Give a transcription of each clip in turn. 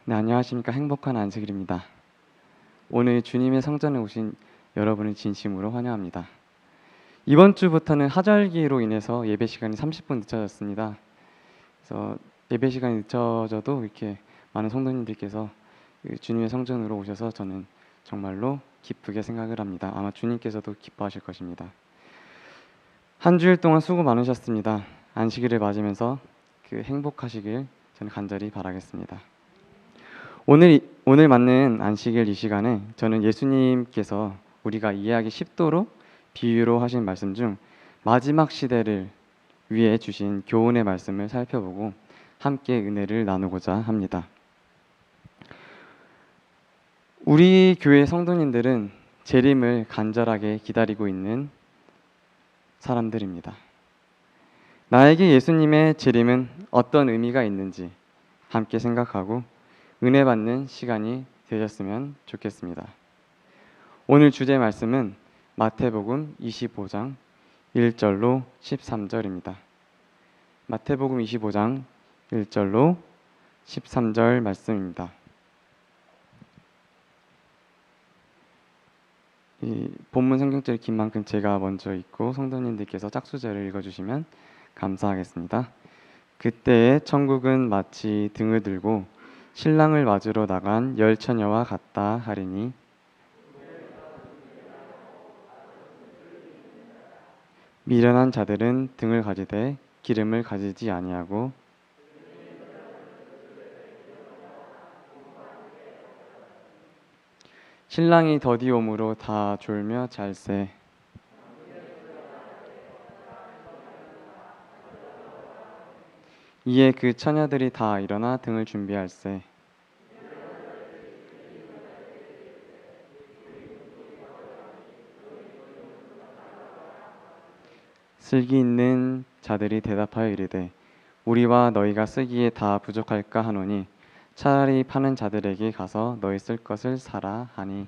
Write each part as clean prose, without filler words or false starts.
네, 안녕하십니까. 행복한 안식일입니다. 오늘 주님의 성전에 오신 여러분을 진심으로 환영합니다. 이번 주부터는 하절기로 인해서 예배 시간이 30분 늦춰졌습니다. 그래서 예배 시간이 늦춰져도 이렇게 많은 성도님들께서 주님의 성전으로 오셔서 저는 정말로 기쁘게 생각을 합니다. 아마 주님께서도 기뻐하실 것입니다. 한 주일 동안 수고 많으셨습니다. 안식일을 맞으면서 행복하시길 저는 간절히 바라겠습니다. 오늘 맞는 안식일 이 시간에 저는 예수님께서 우리가 이해하기 쉽도록 비유로 하신 말씀 중 마지막 시대를 위해 주신 교훈의 말씀을 살펴보고 함께 은혜를 나누고자 합니다. 우리 교회 성도님들은 재림을 간절하게 기다리고 있는 사람들입니다. 나에게 예수님의 재림은 어떤 의미가 있는지 함께 생각하고 은혜 받는 시간이 되셨으면 좋겠습니다. 오늘 주제 말씀은 마태복음 25장 1절로 13절입니다. 마태복음 25장 1절로 13절 말씀입니다. 이 본문 성경절이 긴 만큼 제가 먼저 읽고 성도님들께서 짝수절을 읽어주시면 감사하겠습니다. 그때에 천국은 마치 등을 들고 신랑을 맞으러 나간 열 처녀와 같다 하리니 미련한 자들은 등을 가지되 기름을 가지지 아니하고 신랑이 더디 오므로 다 졸며 잘세. 이에 그 처녀들이 다 일어나 등을 준비할세. 슬기 있는 자들이 대답하여 이르되 우리와 너희가 쓰기에 다 부족할까 하노니 차라리 파는 자들에게 가서 너희 쓸 것을 사라 하니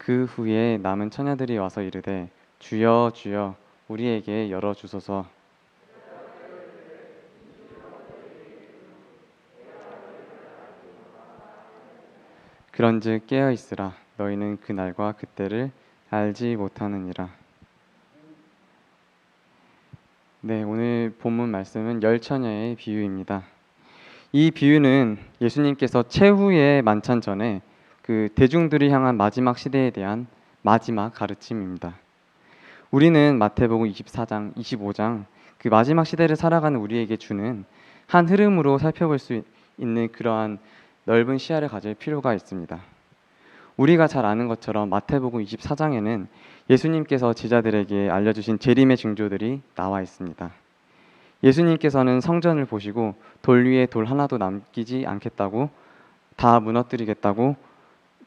그 후에 남은 처녀들이 와서 이르되 주여 주여 우리에게 열어 주소서. 그런즉 깨어 있으라 너희는 그 날과 그때를 알지 못하느니라. 네, 오늘 본문 말씀은 열 처녀의 비유입니다. 이 비유는 예수님께서 최후의 만찬 전에 그 대중들이 향한 마지막 시대에 대한 마지막 가르침입니다. 우리는 마태복음 24장, 25장 그 마지막 시대를 살아가는 우리에게 주는 한 흐름으로 살펴볼 수 있는 그러한 넓은 시야를 가질 필요가 있습니다. 우리가 잘 아는 것처럼 마태복음 24장에는 예수님께서 제자들에게 알려주신 재림의 징조들이 나와 있습니다. 예수님께서는 성전을 보시고 돌 위에 돌 하나도 남기지 않겠다고 다 무너뜨리겠다고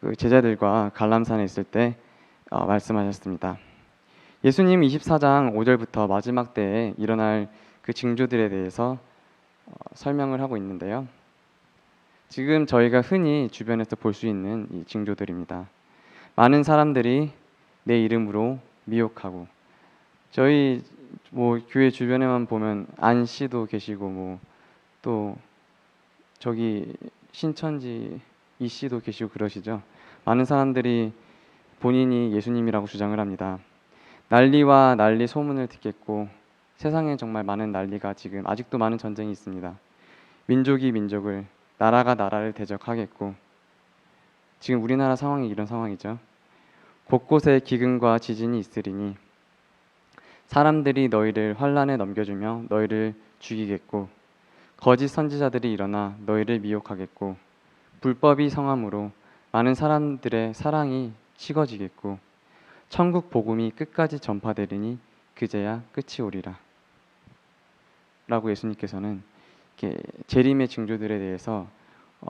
그 제자들과 갈람산에 있을 때 말씀하셨습니다. 예수님 24장 5절부터 마지막 때에 일어날 그 징조들에 대해서 설명을 하고 있는데요. 지금 저희가 흔히 주변에서 볼 수 있는 이 징조들입니다. 많은 사람들이 내 이름으로 미혹하고 저희 교회 주변에만 보면 안 씨도 계시고 또 저기 신천지 이 씨도 계시고 그러시죠. 많은 사람들이 본인이 예수님이라고 주장을 합니다. 난리와 난리 소문을 듣겠고 세상에 정말 많은 난리가 지금 아직도 많은 전쟁이 있습니다. 민족이 민족을 나라가 나라를 대적하겠고 지금 우리나라 상황이 이런 상황이죠. 곳곳에 기근과 지진이 있으리니 사람들이 너희를 환난에 넘겨주며 너희를 죽이겠고 거짓 선지자들이 일어나 너희를 미혹하겠고 불법이 성함으로 많은 사람들의 사랑이 식어지겠고 천국 복음이 끝까지 전파되리니 그제야 끝이 오리라 라고 예수님께서는 재림의 징조들에 대해서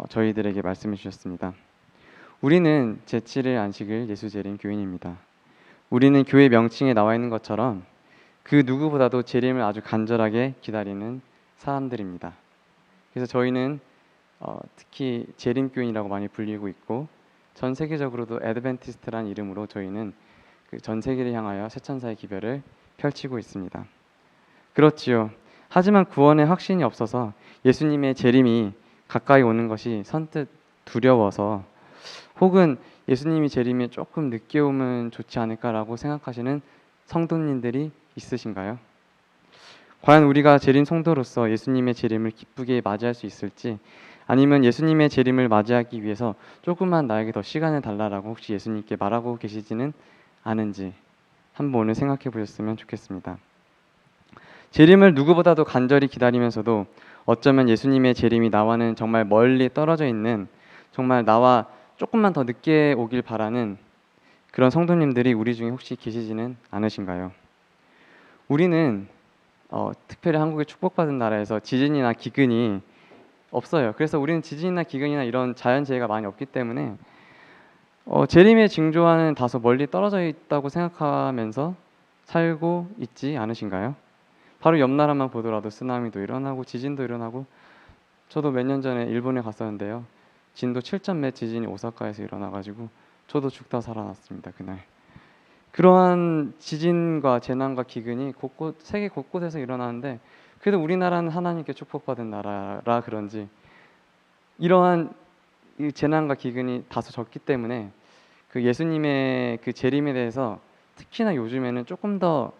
저희들에게 말씀해 주셨습니다. 우리는 제7일 안식일 예수재림 교인입니다. 우리는 교회 명칭에 나와 있는 것처럼 그 누구보다도 재림을 아주 간절하게 기다리는 사람들입니다. 그래서 저희는 특히 재림교인이라고 많이 불리고 있고 전 세계적으로도 애드벤티스트란 이름으로 저희는 그 전 세계를 향하여 새 천사의 기별을 펼치고 있습니다. 그렇지요. 하지만 구원의 확신이 없어서 예수님의 재림이 가까이 오는 것이 선뜻 두려워서, 혹은 예수님이 재림이 조금 늦게 오면 좋지 않을까라고 생각하시는 성도님들이 있으신가요? 과연 우리가 재림 성도로서 예수님의 재림을 기쁘게 맞이할 수 있을지, 아니면 예수님의 재림을 맞이하기 위해서 조금만 나에게 더 시간을 달라라고 혹시 예수님께 말하고 계시지는 않은지 한번 오늘 생각해 보셨으면 좋겠습니다. 재림을 누구보다도 간절히 기다리면서도 어쩌면 예수님의 재림이 나와는 정말 멀리 떨어져 있는, 정말 나와 조금만 더 늦게 오길 바라는 그런 성도님들이 우리 중에 혹시 계시지는 않으신가요? 우리는 특별히 한국의 축복받은 나라에서 지진이나 기근이 없어요. 그래서 우리는 지진이나 기근이나 이런 자연재해가 많이 없기 때문에 재림의 징조와는 다소 멀리 떨어져 있다고 생각하면서 살고 있지 않으신가요? 바로 옆 나라만 보더라도 쓰나미도 일어나고 지진도 일어나고, 저도 몇 년 전에 일본에 갔었는데요. 진도 7점 몇 지진이 오사카에서 일어나가지고 저도 죽다 살아났습니다. 그날. 그러한 지진과 재난과 기근이 세계 곳곳에서 일어나는데, 그래도 우리나라는 하나님께 축복받은 나라라 그런지 이러한 이 재난과 기근이 다소 적기 때문에 그 예수님의 그 재림에 대해서 특히나 요즘에는 조금 더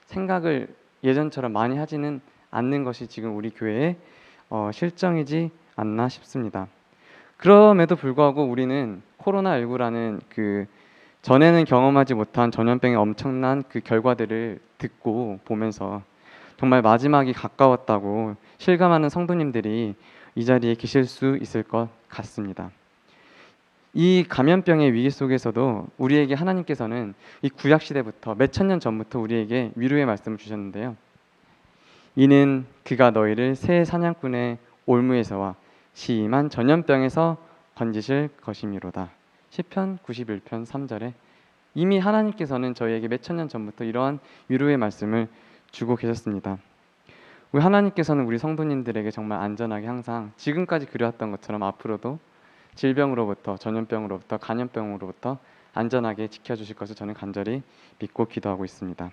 생각을 예전처럼 많이 하지는 않는 것이 지금 우리 교회의 실정이지 않나 싶습니다. 그럼에도 불구하고 우리는 코로나19라는 그 전에는 경험하지 못한 전염병의 엄청난 그 결과들을 듣고 보면서 정말 마지막이 가까웠다고 실감하는 성도님들이 이 자리에 계실 수 있을 것 같습니다. 이 감염병의 위기 속에서도 우리에게 하나님께서는 이 구약 시대부터 몇천 년 전부터 우리에게 위로의 말씀을 주셨는데요. 이는 그가 너희를 새 사냥꾼의 올무에서와 심한 전염병에서 건지실 것이미로다. 시편 91편 3절에 이미 하나님께서는 저희에게 몇천 년 전부터 이러한 위로의 말씀을 주고 계셨습니다. 우리 하나님께서는 우리 성도님들에게 정말 안전하게 항상 지금까지 그려왔던 것처럼 앞으로도 질병으로부터, 전염병으로부터, 간염병으로부터 안전하게 지켜주실 것을 저는 간절히 믿고 기도하고 있습니다.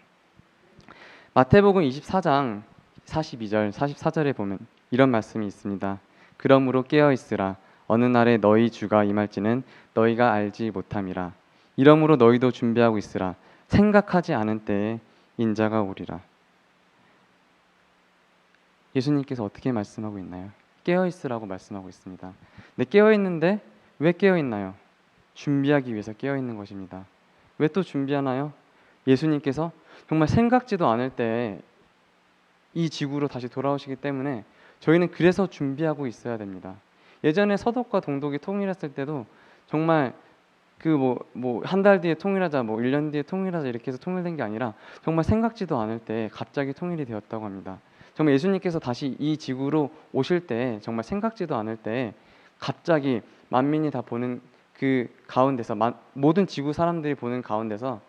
마태복음 24장 42절, 44절에 보면 이런 말씀이 있습니다. 그러므로 깨어있으라. 어느 날에 너희 주가 임할지는 너희가 알지 못함이라. 이러므로 너희도 준비하고 있으라. 생각하지 않은 때에 인자가 오리라. 예수님께서 어떻게 말씀하고 있나요? 깨어있으라고 말씀하고 있습니다. 근데 깨어있는데 왜 깨어있나요? 준비하기 위해서 깨어있는 것입니다. 왜 또 준비하나요? 예수님께서 정말 생각지도 않을 때 이 지구로 다시 돌아오시기 때문에 저희는 그래서 준비하고 있어야 됩니다. 예전에 서독과 동독이 통일했을 때도 정말 그 한 달 뒤에 통일하자, 1년 뒤에 통일하자 이렇게 해서 통일된 게 아니라 정말 생각지도 않을 때 갑자기 통일이 되었다고 합니다. 정말 예수님께서 다시 이 지구로 오실 때 정말 생각지도 않을 때 갑자기 만민이 다 보는 그 가운데서, 모든 지구 사람들이 보는 가운데서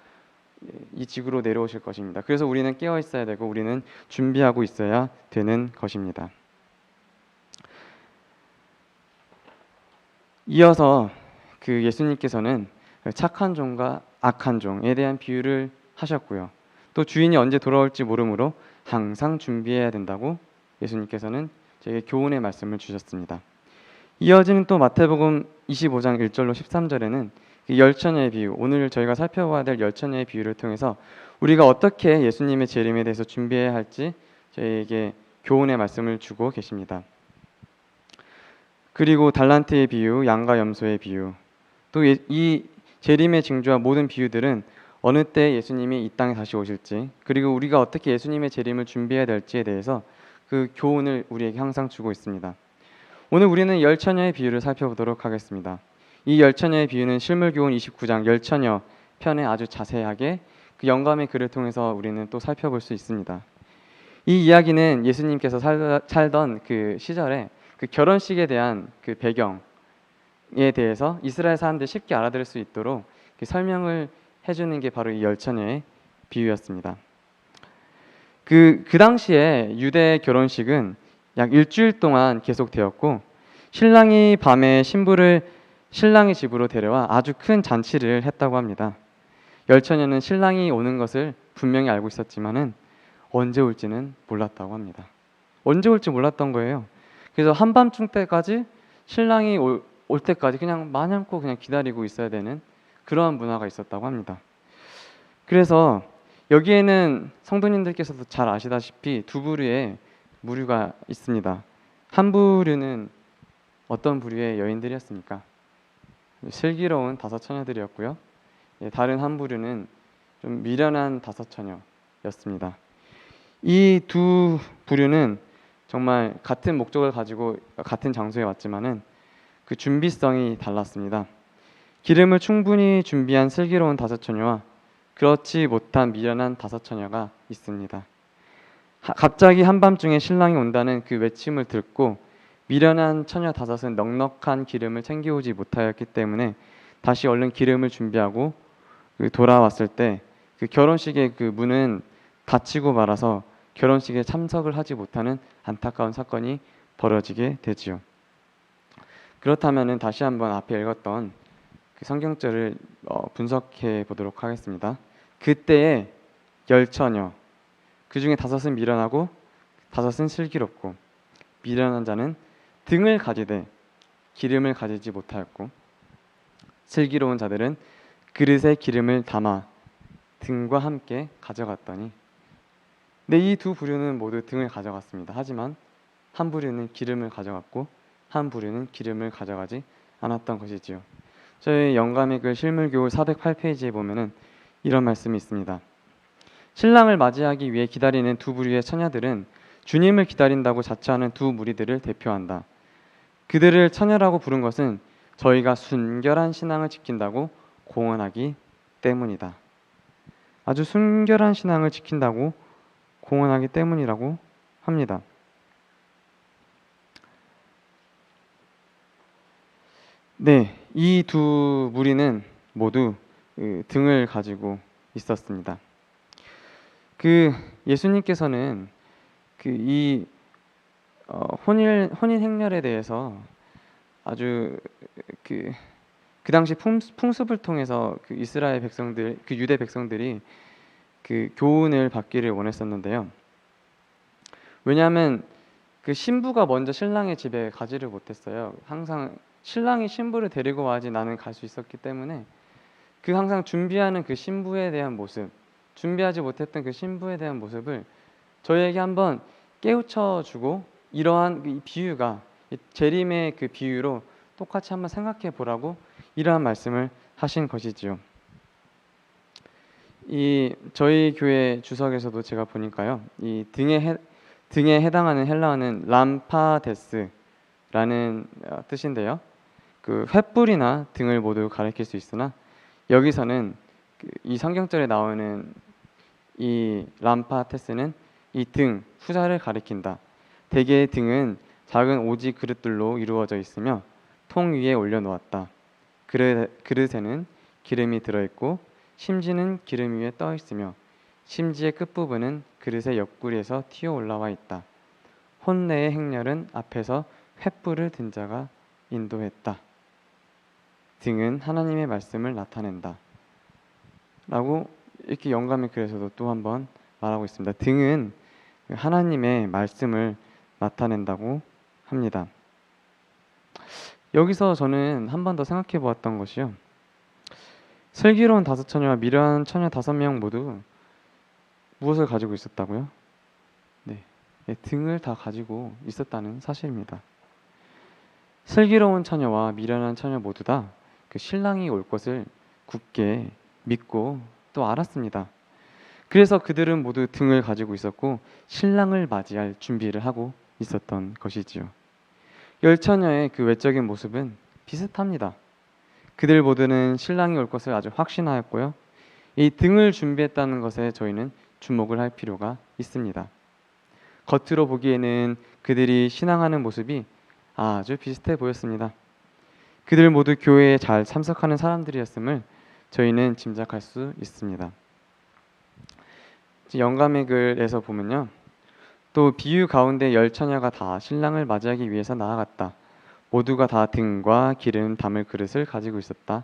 이 지구로 내려오실 것입니다. 그래서 우리는 깨어 있어야 되고 우리는 준비하고 있어야 되는 것입니다. 이어서 그 예수님께서는 착한 종과 악한 종에 대한 비유를 하셨고요. 또 주인이 언제 돌아올지 모르므로 항상 준비해야 된다고 예수님께서는 저에게 교훈의 말씀을 주셨습니다. 이어지는 또 마태복음 25장 1절로 13절에는 열처녀의 비유, 오늘 저희가 살펴봐야 될 열처녀의 비유를 통해서 우리가 어떻게 예수님의 재림에 대해서 준비해야 할지 저희에게 교훈의 말씀을 주고 계십니다. 그리고 달란트의 비유, 양과 염소의 비유, 또 이 재림의 징조와 모든 비유들은 어느 때 예수님이 이 땅에 다시 오실지, 그리고 우리가 어떻게 예수님의 재림을 준비해야 될지에 대해서 그 교훈을 우리에게 항상 주고 있습니다. 오늘 우리는 열처녀의 비유를 살펴보도록 하겠습니다. 이 열처녀의 비유는 실물교훈 29장 열처녀 편에 아주 자세하게 그 영감의 글을 통해서 우리는 또 살펴볼 수 있습니다. 이 이야기는 예수님께서 살던 그 시절에 그 결혼식에 대한 그 배경에 대해서 이스라엘 사람들이 쉽게 알아들을 수 있도록 설명을 해주는 게 바로 이 열처녀의 비유였습니다. 그 당시에 유대 결혼식은 약 일주일 동안 계속되었고, 신랑이 밤에 신부를 신랑의 집으로 데려와 아주 큰 잔치를 했다고 합니다. 열 처녀는 신랑이 오는 것을 분명히 알고 있었지만은 언제 올지는 몰랐다고 합니다. 언제 올지 몰랐던 거예요. 그래서 한밤중 때까지 신랑이 올 때까지 그냥 마냥고 그냥 기다리고 있어야 되는 그러한 문화가 있었다고 합니다. 그래서 여기에는 성도님들께서도 잘 아시다시피 두 부류의 무류가 있습니다. 한 부류는 어떤 부류의 여인들이었습니까? 슬기로운 다섯 처녀들이었고요. 다른 한 부류는 좀 미련한 다섯 처녀였습니다. 이 두 부류는 정말 같은 목적을 가지고 같은 장소에 왔지만은 그 준비성이 달랐습니다. 기름을 충분히 준비한 슬기로운 다섯 처녀와 그렇지 못한 미련한 다섯 처녀가 있습니다. 갑자기 한밤중에 신랑이 온다는 그 외침을 듣고 미련한 처녀 다섯은 넉넉한 기름을 챙겨오지 못하였기 때문에 다시 얼른 기름을 준비하고 돌아왔을 때 그 결혼식의 그 문은 닫히고 말아서 결혼식에 참석을 하지 못하는 안타까운 사건이 벌어지게 되지요. 그렇다면은 다시 한번 앞에 읽었던 그 성경절을 분석해 보도록 하겠습니다. 그때의 열 처녀, 그 중에 다섯은 미련하고 다섯은 슬기롭고, 미련한 자는 등을 가지되 기름을 가지지 못하였고, 슬기로운 자들은 그릇에 기름을 담아 등과 함께 가져갔더니, 네, 이 두 부류는 모두 등을 가져갔습니다. 하지만 한 부류는 기름을 가져갔고 한 부류는 기름을 가져가지 않았던 것이지요. 저희 영감의 글 실물교우 408페이지에 보면은 이런 말씀이 있습니다. 신랑을 맞이하기 위해 기다리는 두 부류의 처녀들은 주님을 기다린다고 자처하는 두 무리들을 대표한다. 그들을 처녀라고 부른 것은 저희가 순결한 신앙을 지킨다고 공언하기 때문이다. 아주 순결한 신앙을 지킨다고 공언하기 때문이라고 합니다. 네, 이 두 무리는 모두 등을 가지고 있었습니다. 그 예수님께서는 이 혼인 행렬에 대해서 아주 그 당시 풍습을 통해서 그 이스라엘 백성들, 그 유대 백성들이 그 교훈을 받기를 원했었는데요. 왜냐하면 그 신부가 먼저 신랑의 집에 가지를 못했어요. 항상 신랑이 신부를 데리고 와야지 나는 갈 수 있었기 때문에 그 항상 준비하는 그 신부에 대한 모습, 준비하지 못했던 그 신부에 대한 모습을 저희에게 한번 깨우쳐주고, 이러한 이 비유가 재림의 그 비유로 똑같이 한번 생각해 보라고 이러한 말씀을 하신 것이지요. 이 저희 교회 주석에서도 제가 보니까요, 이 등에 해당하는 헬라어는 람파데스라는 뜻인데요. 그 횃불이나 등을 모두 가리킬 수 있으나 여기서는 이 성경절에 나오는 이 람파테스는 이 등, 후자를 가리킨다. 대개의 등은 작은 오지 그릇들로 이루어져 있으며 통 위에 올려놓았다. 그릇에는 기름이 들어있고 심지는 기름 위에 떠 있으며 심지의 끝부분은 그릇의 옆구리에서 튀어 올라와 있다. 혼례의 행렬은 앞에서 횃불을 든 자가 인도했다. 등은 하나님의 말씀을 나타낸다. 라고 이렇게 영감의 글에서도 또 한번 말하고 있습니다. 등은 하나님의 말씀을 나타낸다고 합니다. 여기서 저는 한 번 더 생각해 보았던 것이요, 슬기로운 다섯 처녀와 미련한 처녀 5명 모두 무엇을 가지고 있었다고요? 네, 등을 다 가지고 있었다는 사실입니다. 슬기로운 처녀와 미련한 처녀 모두 다 그 신랑이 올 것을 굳게 믿고 또 알았습니다. 그래서 그들은 모두 등을 가지고 있었고 신랑을 맞이할 준비를 하고 있었던 것이지요. 열 처녀의 그 외적인 모습은 비슷합니다. 그들 모두는 신랑이 올 것을 아주 확신하였고요, 이 등을 준비했다는 것에 저희는 주목을 할 필요가 있습니다. 겉으로 보기에는 그들이 신앙하는 모습이 아주 비슷해 보였습니다. 그들 모두 교회에 잘 참석하는 사람들이었음을 저희는 짐작할 수 있습니다. 영감의 글에서 보면요, 또 비유 가운데 열 처녀가 다 신랑을 맞이하기 위해서 나아갔다. 모두가 다 등과 기름 담을 그릇을 가지고 있었다.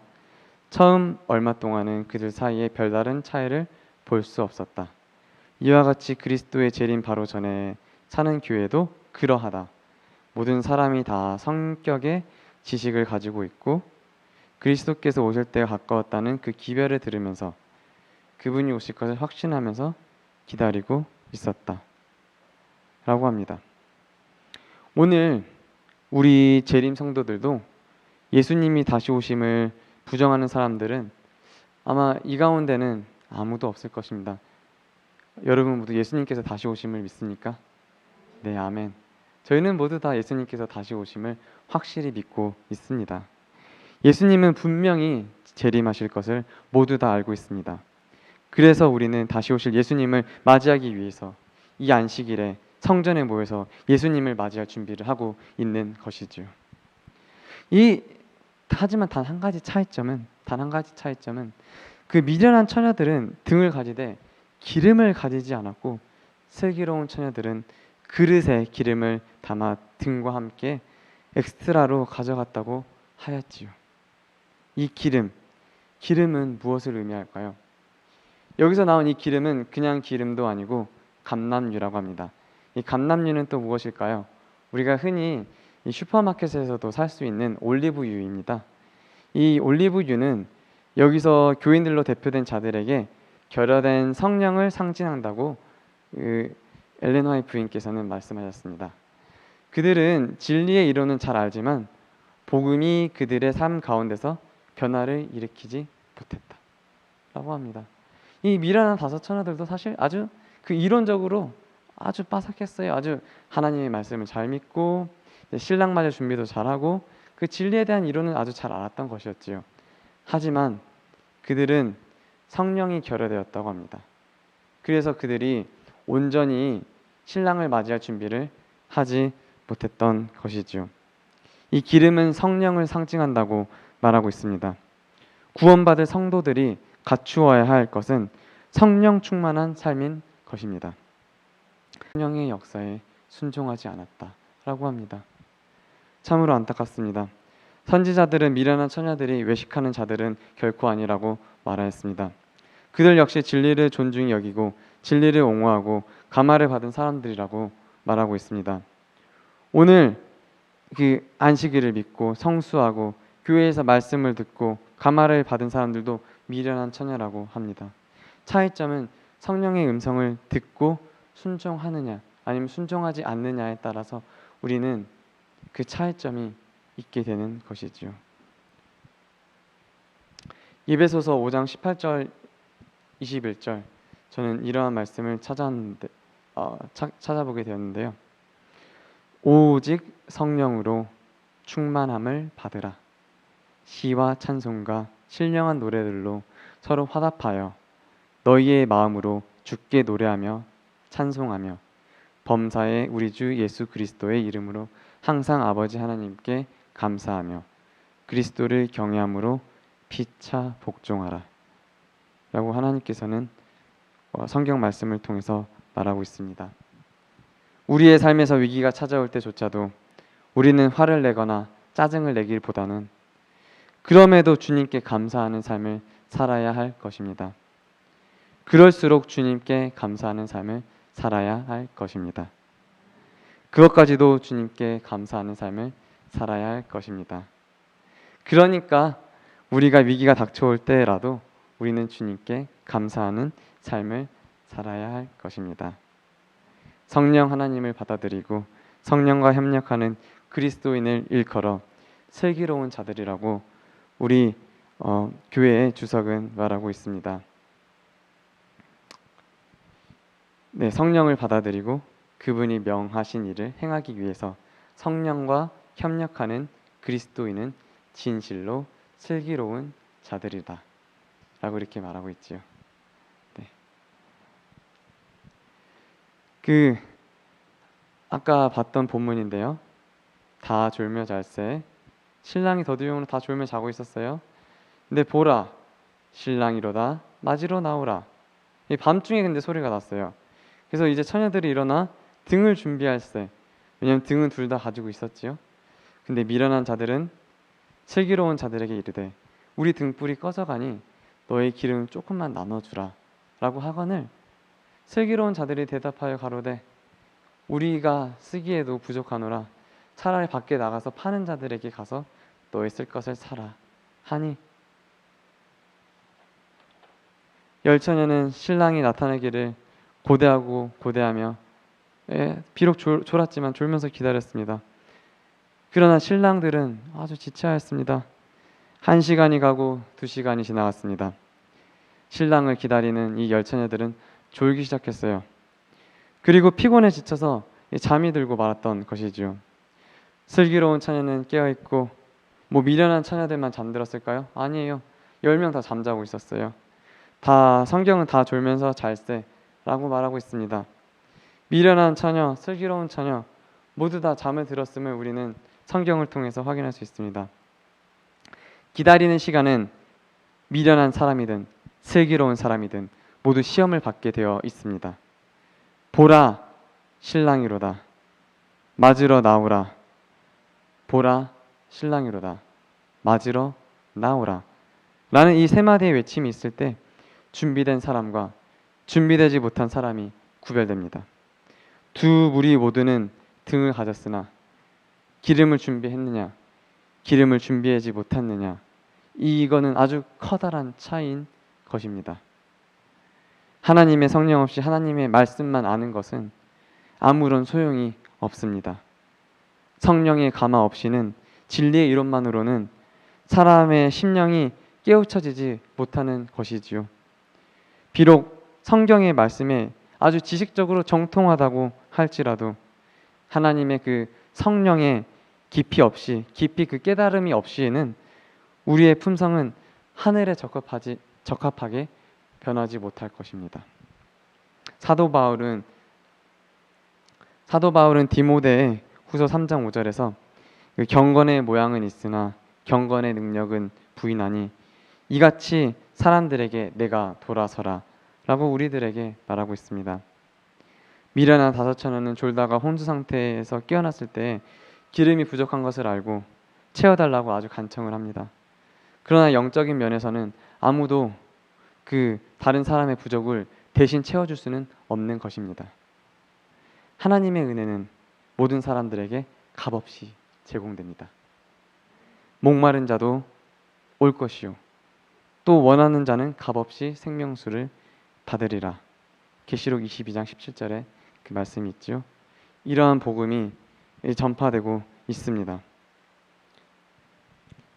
처음 얼마 동안은 그들 사이에 별다른 차이를 볼 수 없었다. 이와 같이 그리스도의 재림 바로 전에 사는 교회도 그러하다. 모든 사람이 다 성격의 지식을 가지고 있고 그리스도께서 오실 때가 가까웠다는 그 기별을 들으면서 그분이 오실 것을 확신하면서 기다리고 있었다. 라고 합니다. 오늘 우리 재림 성도들도 예수님이 다시 오심을 부정하는 사람들은 아마 이 가운데는 아무도 없을 것입니다. 여러분 모두 예수님께서 다시 오심을 믿습니까? 네, 아멘. 저희는 모두 다 예수님께서 다시 오심을 확실히 믿고 있습니다. 예수님은 분명히 재림하실 것을 모두 다 알고 있습니다. 그래서 우리는 다시 오실 예수님을 맞이하기 위해서 이 안식일에 성전에 모여서 예수님을 맞이할 준비를 하고 있는 것이죠. 하지만 단 한 가지 차이점은 그 미련한 처녀들은 등을 가지되 기름을 가지지 않았고 슬기로운 처녀들은 그릇에 기름을 담아 등과 함께 엑스트라로 가져갔다고 하였지요. 이 기름은 무엇을 의미할까요? 여기서 나온 이 기름은 그냥 기름도 아니고 감람유라고 합니다. 이 감람유는 또 무엇일까요? 우리가 흔히 이 슈퍼마켓에서도 살 수 있는 올리브유입니다. 이 올리브유는 여기서 교인들로 대표된 자들에게 결여된 성령을 상징한다고 엘렌 화이트 부인께서는 말씀하셨습니다. 그들은 진리의 이론은 잘 알지만 복음이 그들의 삶 가운데서 변화를 일으키지 못했다 라고 합니다. 이 미련한 다섯 처녀들도 사실 아주 그 이론적으로 아주 빠삭했어요. 아주 하나님의 말씀을 잘 믿고 신랑 맞을 준비도 잘하고 그 진리에 대한 이론은 아주 잘 알았던 것이었지요. 하지만 그들은 성령이 결여되었다고 합니다. 그래서 그들이 온전히 신랑을 맞이할 준비를 하지 못했던 것이지요. 이 기름은 성령을 상징한다고 말하고 있습니다. 구원받을 성도들이 갖추어야 할 것은 성령 충만한 삶인 것입니다. 성령의 역사에 순종하지 않았다라고 합니다. 참으로 안타깝습니다. 선지자들은 미련한 처녀들이 외식하는 자들은 결코 아니라고 말하였습니다. 그들 역시 진리를 존중히 여기고 진리를 옹호하고 감화를 받은 사람들이라고 말하고 있습니다. 오늘 그 안식일을 믿고 성수하고 교회에서 말씀을 듣고 감화를 받은 사람들도 미련한 처녀라고 합니다. 차이점은 성령의 음성을 듣고 순종하느냐 아니면 순종하지 않느냐에 따라서 우리는 그 차이점이 있게 되는 것이지요. 에베소서 5장 18절 21절 저는 이러한 말씀을 찾아보게 되었는데요. 오직 성령으로 충만함을 받으라. 시와 찬송과 신령한 노래들로 서로 화답하여 너희의 마음으로 주께 노래하며 찬송하며 범사에 우리 주 예수 그리스도의 이름으로 항상 아버지 하나님께 감사하며 그리스도를 경외함으로 피차 복종하라 라고 하나님께서는 성경 말씀을 통해서 말하고 있습니다. 우리의 삶에서 위기가 찾아올 때조차도 우리는 화를 내거나 짜증을 내기보다는 그럼에도 주님께 감사하는 삶을 살아야 할 것입니다. 그럴수록 주님께 감사하는 삶을 살아야 할 것입니다. 그것까지도 주님께 감사하는 삶을 살아야 할 것입니다. 그러니까 우리가 위기가 닥쳐올 때라도 우리는 주님께 감사하는 삶을 살아야 할 것입니다. 성령 하나님을 받아들이고 성령과 협력하는 그리스도인을 일컬어 슬기로운 자들이라고 우리 교회의 주석은 말하고 있습니다. 네, 성령을 받아들이고 그분이 명하신 일을 행하기 위해서 성령과 협력하는 그리스도인은 진실로 슬기로운 자들이다 라고 이렇게 말하고 있지요. 네. 아까 봤던 본문인데요. 다 졸며 잘세 신랑이 더디움으로 다 졸며 자고 있었어요. 근데 보라 신랑이로다 맞이로 나오라. 밤중에 근데 소리가 났어요. 그래서 이제 처녀들이 일어나 등을 준비할세. 왜냐하면 등은 둘 다 가지고 있었지요. 근데 미련한 자들은 슬기로운 자들에게 이르되 우리 등불이 꺼져가니 너의 기름 조금만 나눠주라 라고 하거늘 슬기로운 자들이 대답하여 가로되 우리가 쓰기에도 부족하노라. 차라리 밖에 나가서 파는 자들에게 가서 너의 쓸 것을 사라 하니 열처녀는 신랑이 나타나기를 고대하고 고대하며 비록 졸았지만 졸면서 기다렸습니다. 그러나 신랑들은 아주 지체하였습니다. 1시간이 가고 2시간이 지나갔습니다. 신랑을 기다리는 이 열처녀들은 졸기 시작했어요. 그리고 피곤에 지쳐서 잠이 들고 말았던 것이지요. 슬기로운 처녀는 깨어있고 미련한 처녀들만 잠들었을까요? 아니에요. 10명 다 잠자고 있었어요. 성경은 다 졸면서 잘세 라고 말하고 있습니다. 미련한 처녀, 슬기로운 처녀 모두 다 잠을 들었음을 우리는 성경을 통해서 확인할 수 있습니다. 기다리는 시간은 미련한 사람이든 슬기로운 사람이든 모두 시험을 받게 되어 있습니다. 보라 신랑이로다. 맞으러 나오라. 보라 신랑이로다. 맞으러 나오라. 라는 이 세 마디의 외침이 있을 때 준비된 사람과 준비되지 못한 사람이 구별됩니다. 두 무리 모두는 등을 가졌으나 기름을 준비했느냐, 기름을 준비하지 못했느냐, 이거는 아주 커다란 차이인 것입니다. 하나님의 성령 없이 하나님의 말씀만 아는 것은 아무런 소용이 없습니다. 성령의 감화 없이는 진리의 이론만으로는 사람의 심령이 깨우쳐지지 못하는 것이지요. 비록 성경의 말씀에 아주 지식적으로 정통하다고 할지라도 하나님의 그 성령의 깊이 그 깨달음이 없이는 우리의 품성은 하늘에 적합하게 변하지 못할 것입니다. 사도 바울은 디모데 후서 3장 5절에서 경건의 모양은 있으나 경건의 능력은 부인하니 이같이 사람들에게 내가 돌아서라 라고 우리들에게 말하고 있습니다. 미련한 5처녀는 졸다가 혼수 상태에서 깨어났을 때 기름이 부족한 것을 알고 채워달라고 아주 간청을 합니다. 그러나 영적인 면에서는 아무도 그 다른 사람의 부족을 대신 채워줄 수는 없는 것입니다. 하나님의 은혜는 모든 사람들에게 값없이 제공됩니다. 목마른 자도 올 것이요 또 원하는 자는 값없이 생명수를 받으리라. 계시록 22장 17절에 그 말씀이 있죠. 이러한 복음이 전파되고 있습니다.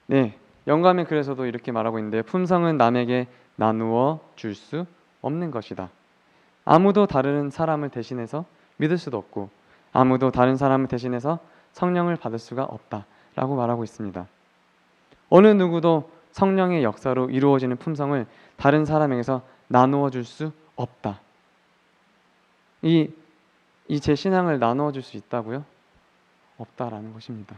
네, 영감의 글에서도 이렇게 말하고 있는데 품성은 남에게 나누어 줄 수 없는 것이다. 아무도 다른 사람을 대신해서 믿을 수도 없고 아무도 다른 사람을 대신해서 성령을 받을 수가 없다라고 말하고 있습니다. 어느 누구도 성령의 역사로 이루어지는 품성을 다른 사람에게서 나누어 줄 수 없다. 이 제 신앙을 나누어 줄 수 있다고요? 없다라는 것입니다.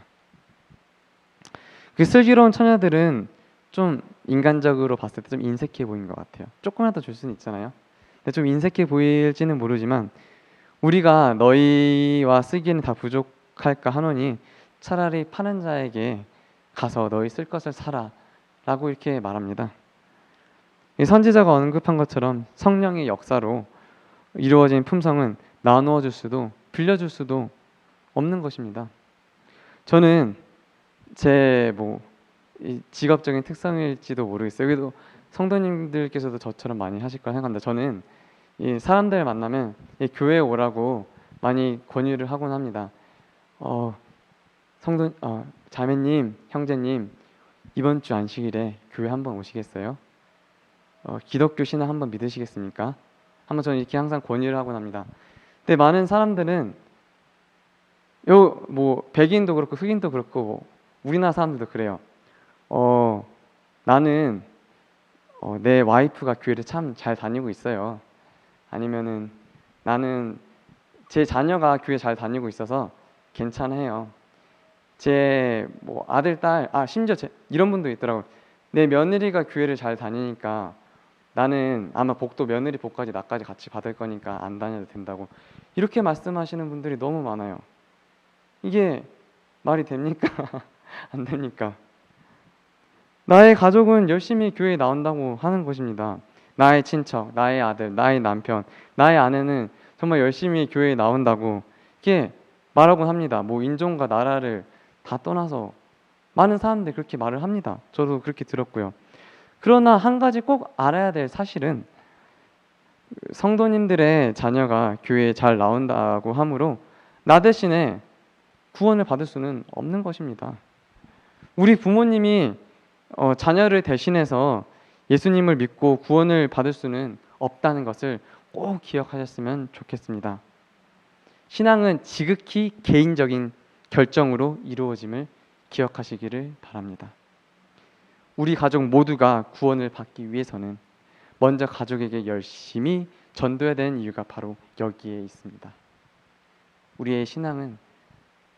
그 슬기로운 처녀들은 좀 인간적으로 봤을 때 좀 인색해 보인 것 같아요. 조금이라도 줄 수는 있잖아요. 근데 좀 인색해 보일지는 모르지만 우리가 너희와 쓰기에는 다 부족할까 하노니 차라리 파는 자에게 가서 너희 쓸 것을 사라 라고 이렇게 말합니다. 선지자가 언급한 것처럼 성령의 역사로 이루어진 품성은 나누어 줄 수도 빌려줄 수도 없는 것입니다. 저는 제 직업적인 특성일지도 모르겠어요. 그래도 성도님들께서도 저처럼 많이 하실 거라 생각합니다. 저는 이 사람들 만나면 교회에 오라고 많이 권유를 하곤 합니다. 자매님, 형제님 이번 주 안식일에 교회 한번 오시겠어요? 기독교 신앙 한번 믿으시겠습니까? 한번 저는 이렇게 항상 권유를 하곤 합니다. 근데 많은 사람들은 백인도 그렇고 흑인도 그렇고 우리나라 사람들도 그래요. 나는 내 와이프가 교회를 참 잘 다니고 있어요. 아니면은 나는 제 자녀가 교회 잘 다니고 있어서 괜찮아요. 제 아들, 딸, 심지어 이런 분도 있더라고요. 내 며느리가 교회를 잘 다니니까 나는 아마 복도 며느리 복까지 나까지 같이 받을 거니까 안 다녀도 된다고 이렇게 말씀하시는 분들이 너무 많아요. 이게 말이 됩니까? 안 됩니까? 나의 가족은 열심히 교회에 나온다고 하는 것입니다. 나의 친척, 나의 아들, 나의 남편, 나의 아내는 정말 열심히 교회에 나온다고 이렇게 말하곤 합니다. 뭐 인종과 나라를 다 떠나서 많은 사람들이 그렇게 말을 합니다. 저도 그렇게 들었고요. 그러나 한 가지 꼭 알아야 될 사실은 성도님들의 자녀가 교회에 잘 나온다고 하므로 나 대신에 구원을 받을 수는 없는 것입니다. 우리 부모님이 자녀를 대신해서 예수님을 믿고 구원을 받을 수는 없다는 것을 꼭 기억하셨으면 좋겠습니다. 신앙은 지극히 개인적인 결정으로 이루어짐을 기억하시기를 바랍니다. 우리 가족 모두가 구원을 받기 위해서는 먼저 가족에게 열심히 전도해야 되는 이유가 바로 여기에 있습니다. 우리의 신앙은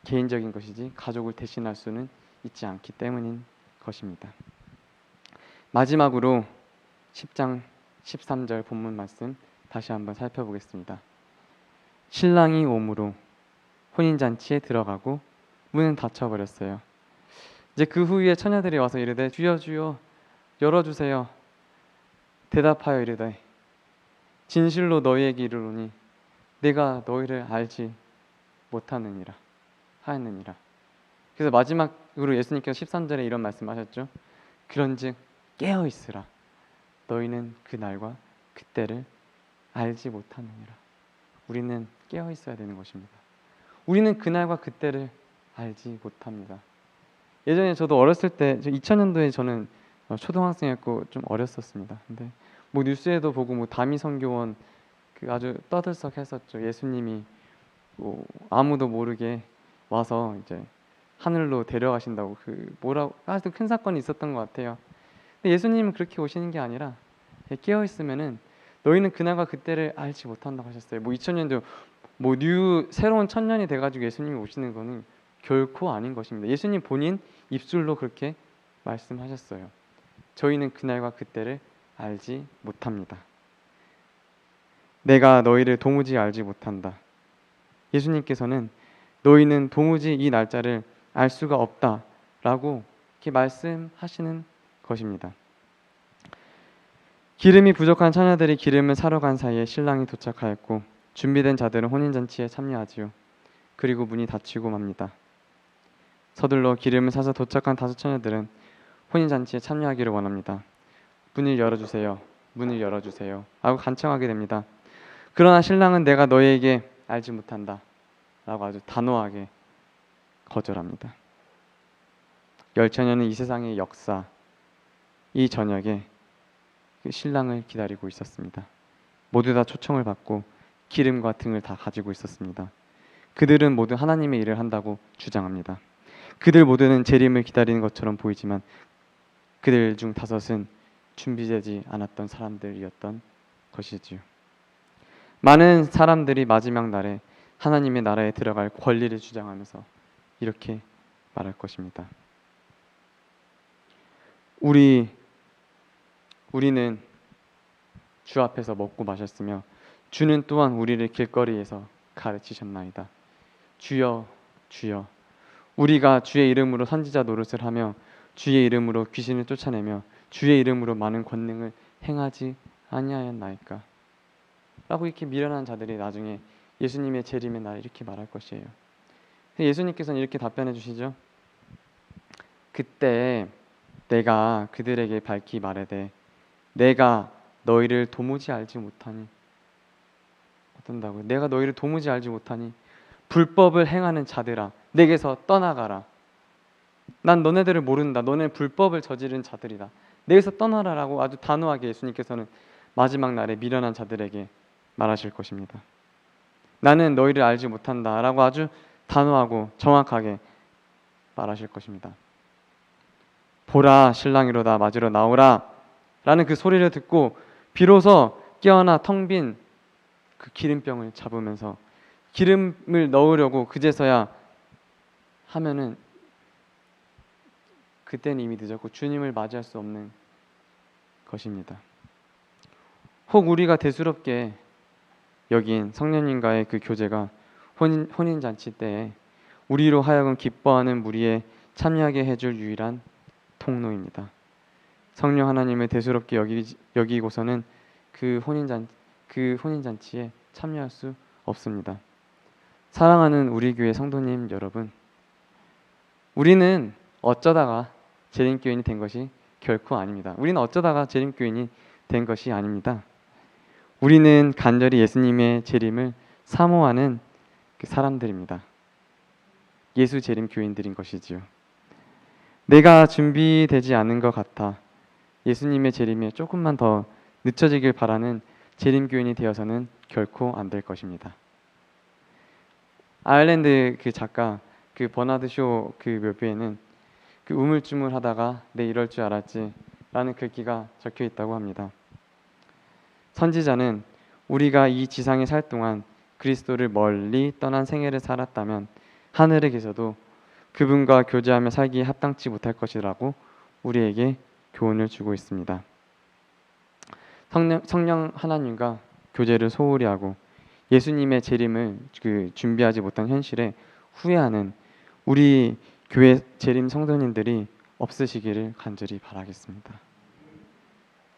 개인적인 것이지 가족을 대신할 수는 있지 않기 때문인 것입니다. 마지막으로 10장 13절 본문 말씀 다시 한번 살펴보겠습니다. 신랑이 오므로 혼인잔치에 들어가고 문은 닫혀버렸어요. 이제 그 후에 처녀들이 와서 이르되 주여 주여 열어주세요. 대답하여 이르되 진실로 너희에게 이르노니 내가 너희를 알지 못하느니라 하였느니라. 그래서 마지막으로 예수님께서 13절에 이런 말씀하셨죠. 그런즉 깨어 있으라. 너희는 그 날과 그때를 알지 못하느니라. 우리는 깨어 있어야 되는 것입니다. 우리는 그 날과 그때를 알지 못합니다. 예전에 저도 어렸을 때 2000년도에 저는 초등학생이었고 좀 어렸었습니다. 근데 뭐 뉴스에도 보고 뭐 다미 선교원 그 아주 떠들썩했었죠. 예수님이 뭐 아무도 모르게 와서 이제 하늘로 데려가신다고 그 뭐라고 아주 큰 사건이 있었던 것 같아요. 근데 예수님은 그렇게 오시는 게 아니라 깨어 있으면은 너희는 그날과 그때를 알지 못한다고 하셨어요. 뭐 2000년도 뭐 새로운 천년이 돼가지고 예수님이 오시는 거는 결코 아닌 것입니다. 예수님 본인 입술로 그렇게 말씀하셨어요. 저희는 그날과 그때를 알지 못합니다. 내가 너희를 도무지 알지 못한다. 예수님께서는 너희는 도무지 이 날짜를 알 수가 없다라고 이렇게 말씀하시는 것입니다. 기름이 부족한 처녀들이 기름을 사러 간 사이에 신랑이 도착하였고 준비된 자들은 혼인잔치에 참여하지요. 그리고 문이 닫히고 맙니다. 서둘러 기름을 사서 도착한 다섯 처녀들은 혼인잔치에 참여하기를 원합니다. 문을 열어주세요. 문을 열어주세요. 하고 간청하게 됩니다. 그러나 신랑은 내가 너희에게 알지 못한다 라고 아주 단호하게 거절합니다. 열 처녀는 이 세상의 역사, 이 저녁에 그 신랑을 기다리고 있었습니다. 모두 다 초청을 받고 기름과 등을 다 가지고 있었습니다. 그들은 모두 하나님의 일을 한다고 주장합니다. 그들 모두는 재림을 기다리는 것처럼 보이지만 그들 중 다섯은 준비되지 않았던 사람들이었던 것이지요. 많은 사람들이 마지막 날에 하나님의 나라에 들어갈 권리를 주장하면서 이렇게 말할 것입니다. 우리는 주 앞에서 먹고 마셨으며 주는 또한 우리를 길거리에서 가르치셨나이다. 주여 주여 우리가 주의 이름으로 선지자 노릇을 하며 주의 이름으로 귀신을 쫓아내며 주의 이름으로 많은 권능을 행하지 아니하였나이까? 라고 이렇게 미련한 자들이 나중에 예수님의 재림의 날 이렇게 말할 것이에요. 예수님께서는 이렇게 답변해 주시죠. 그때 내가 그들에게 밝히 말하되 내가 너희를 도무지 알지 못하니 어떤다고? 내가 너희를 도무지 알지 못하니 불법을 행하는 자들아 내게서 떠나가라. 난 너네들을 모른다. 너네 불법을 저지른 자들이다. 내게서 떠나라라고 아주 단호하게 예수님께서는 마지막 날에 미련한 자들에게 말하실 것입니다. 나는 너희를 알지 못한다라고 아주 단호하고 정확하게 말하실 것입니다. 보라 신랑이로다 맞으러 나오라 라는 그 소리를 듣고 비로소 깨어나 텅 빈 그 기름병을 잡으면서 기름을 넣으려고 그제서야 하면은 그때는 이미 늦었고 주님을 맞이할 수 없는 것입니다. 혹 우리가 대수롭게 여긴 성령님과의 그 교제가 혼인잔치 때에 우리로 하여금 기뻐하는 무리에 참여하게 해줄 유일한 통로입니다. 성령 하나님을 대수롭게 여기고서는 그 혼인잔치에 참여할 수 없습니다. 사랑하는 우리 교회 성도님 여러분, 우리는 어쩌다가 재림교인이 된 것이 결코 아닙니다. 우리는 어쩌다가 재림교인이 된 것이 아닙니다. 우리는 간절히 예수님의 재림을 사모하는 그 사람들입니다. 예수 재림 교인들인 것이지요. 내가 준비되지 않은 것 같아 예수님의 재림에 조금만 더 늦춰지길 바라는 재림 교인이 되어서는 결코 안 될 것입니다. 아일랜드 그 작가 그 버나드 쇼 그 묘비에는 그 우물쭈물하다가 내 이럴 줄 알았지 라는 글귀가 적혀 있다고 합니다. 선지자는 우리가 이 지상에 살 동안 그리스도를 멀리 떠난 생애를 살았다면 하늘에 계셔도 그분과 교제하며 살기에 합당치 못할 것이라고 우리에게 교훈을 주고 있습니다. 성령 하나님과 교제를 소홀히 하고 예수님의 재림을 준비하지 못한 현실에 후회하는 우리 교회 재림 성도님들이 없으시기를 간절히 바라겠습니다.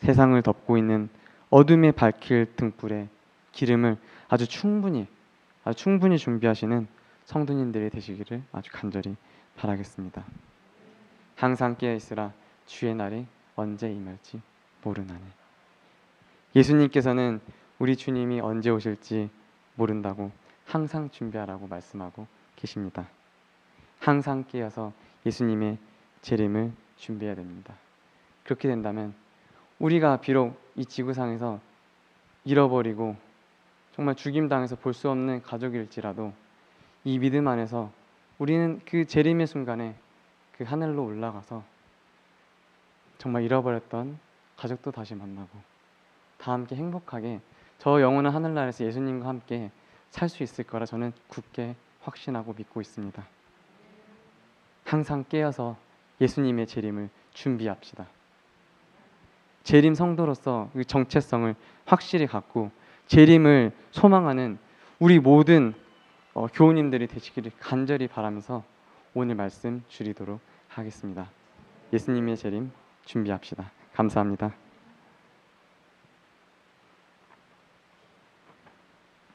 세상을 덮고 있는 어둠에 밝힐 등불에 기름을 아주 충분히 준비하시는 성도님들이 되시기를 아주 간절히 바라겠습니다. 항상 깨어 있으라 주의 날이 언제 임할지 모르나니. 예수님께서는 우리 주님이 언제 오실지 모른다고 항상 준비하라고 말씀하고 계십니다. 항상 깨어서 예수님의 재림을 준비해야 됩니다. 그렇게 된다면 우리가 비록 이 지구상에서 잃어버리고 정말 죽임당해서 볼 수 없는 가족일지라도 이 믿음 안에서 우리는 그 재림의 순간에 그 하늘로 올라가서 정말 잃어버렸던 가족도 다시 만나고 다 함께 행복하게 저 영원한 하늘나라에서 예수님과 함께 살 수 있을 거라 저는 굳게 확신하고 믿고 있습니다. 항상 깨어서 예수님의 재림을 준비합시다. 재림 성도로서 그 정체성을 확실히 갖고 재림을 소망하는 우리 모든 교우님들이 되시기를 간절히 바라면서 오늘 말씀 줄이도록 하겠습니다. 예수님의 재림 준비합시다. 감사합니다.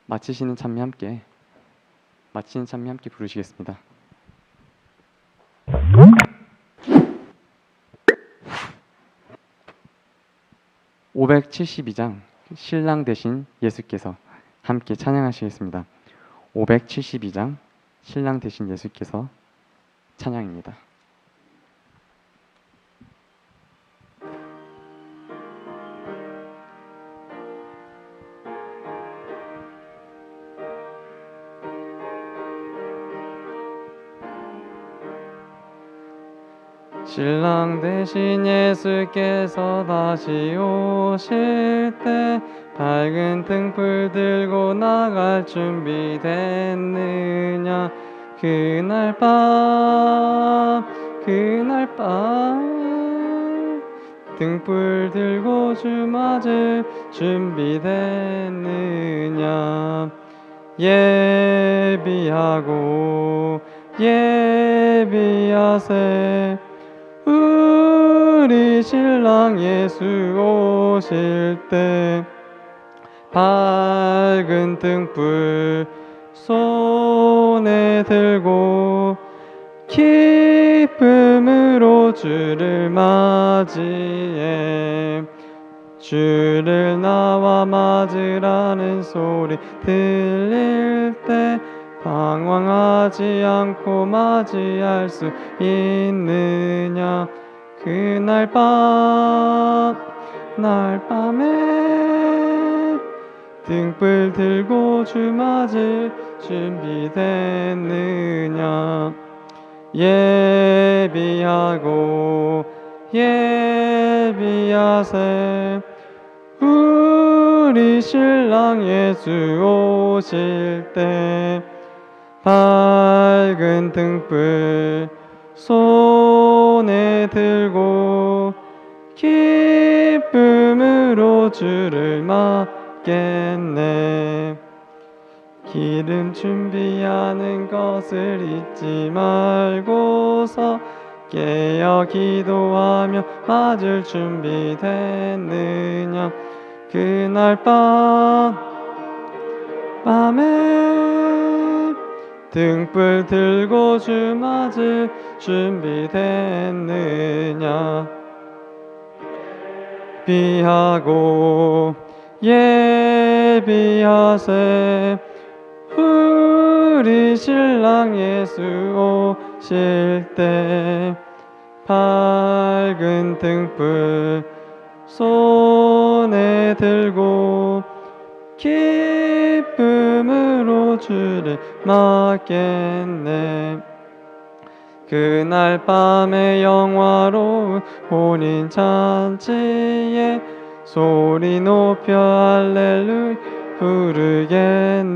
마치는 찬미 함께 부르시겠습니다. 572장 신랑 되신 예수께서 함께 찬양하시겠습니다. 572장 신랑 되신 예수께서 찬양입니다. 신랑 되신 예수께서 다시 오실 때 밝은 등불 들고 나갈 준비 됐느냐. 그날 밤에 등불 들고 주 맞을 준비 됐느냐. 예비하세 우리 신랑 예수 오실 때 밝은 등불 손에 들고 기쁨으로 주를 맞이해 주를 나와 맞으라는 소리 들릴 때 방황하지 않고 맞이할 수 있느냐. 그날 밤에 등불 들고 주 맞을 준비됐느냐. 예비하세 우리 신랑 예수 오실 때 밝은 등불 손에 들고 기쁨으로 주를 맞겠네. 기름 준비하는 것을 잊지 말고서 깨어 기도하며 맞을 준비 됐느냐. 그날 밤에 등불 들고 주 맞을 준비 됐느냐. 비하고 예비하세 우리 신랑 예수 오실 때. 밝은 등불 손에 들고 기쁨으로 주를 맞겠네. 그날 밤에 영화로운 혼인 잔치에 소리 높여 할렐루야 부르겠느냐.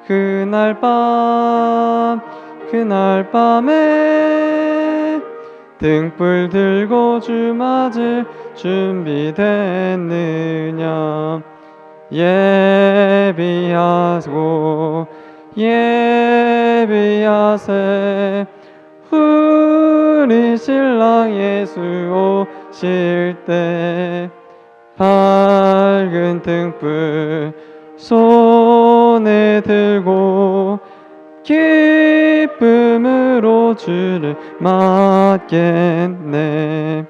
그날 밤에 등불 들고 주 맞을 준비 됐느냐. 예비하고 예비하세 우리 신랑 예수 오실 때. 밝은 등불 손에 들고 기쁨으로 주를 맞겠네.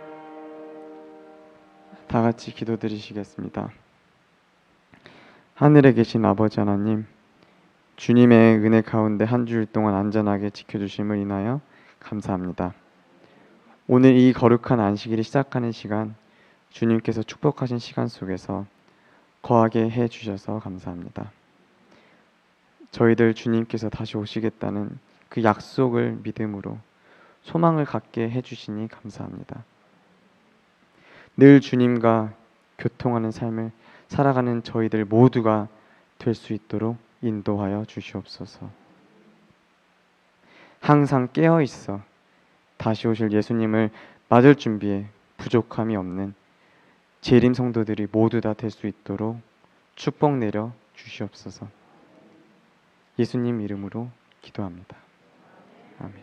다 같이 기도드리시겠습니다. 하늘에 계신 아버지 하나님, 주님의 은혜 가운데 한 주일 동안 안전하게 지켜주심을 인하여 감사합니다. 오늘 이 거룩한 안식일을 시작하는 시간, 주님께서 축복하신 시간 속에서 거하게 해주셔서 감사합니다. 저희들 주님께서 다시 오시겠다는 그 약속을 믿음으로 소망을 갖게 해주시니 감사합니다. 늘 주님과 교통하는 삶을 살아가는 저희들 모두가 될 수 있도록 인도하여 주시옵소서. 항상 깨어 있어 다시 오실 예수님을 맞을 준비에 부족함이 없는 재림 성도들이 모두 다 될 수 있도록 축복 내려 주시옵소서. 예수님 이름으로 기도합니다. 아멘.